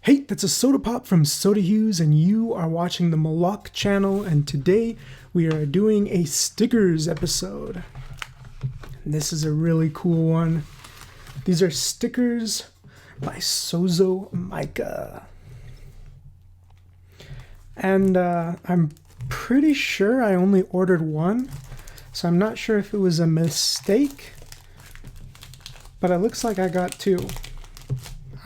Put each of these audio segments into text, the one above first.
Hey, that's a soda pop from Soda Hughes, and you are watching the MOLOCH channel, and today we are doing a stickers episode. And this is a really cool one. These are stickers by SozoMaika. And I'm pretty sure I only ordered one, so I'm not sure if it was a mistake, but it looks like I got two.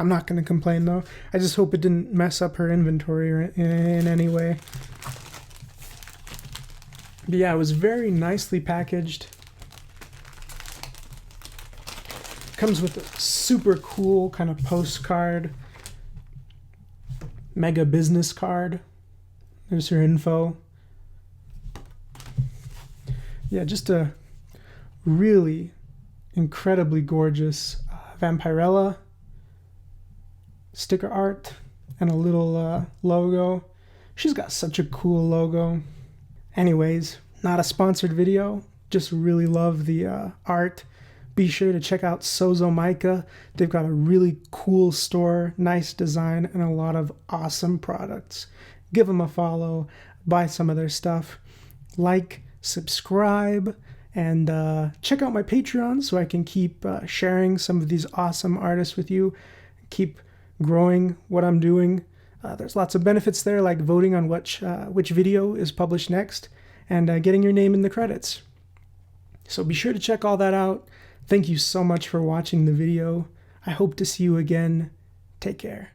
I'm not going to complain though. I just hope it didn't mess up her inventory or in any way. But yeah, it was very nicely packaged. Comes with a super cool kind of postcard. Mega business card. There's her info. Yeah, just a really incredibly gorgeous Vampirella sticker art and a little logo. She's got such a cool logo. Anyways, not a sponsored video, just really love the art. Be sure to check out SozoMaika. They've got a really cool store, nice design, and a lot of awesome products. Give them a follow, buy some of their stuff, like, subscribe, and check out my Patreon so I can keep sharing some of these awesome artists with you, keep growing what I'm doing. There's lots of benefits there, like voting on which video is published next and getting your name in the credits. So be sure to check all that out. Thank you so much for watching the video. I hope to see you again. Take care.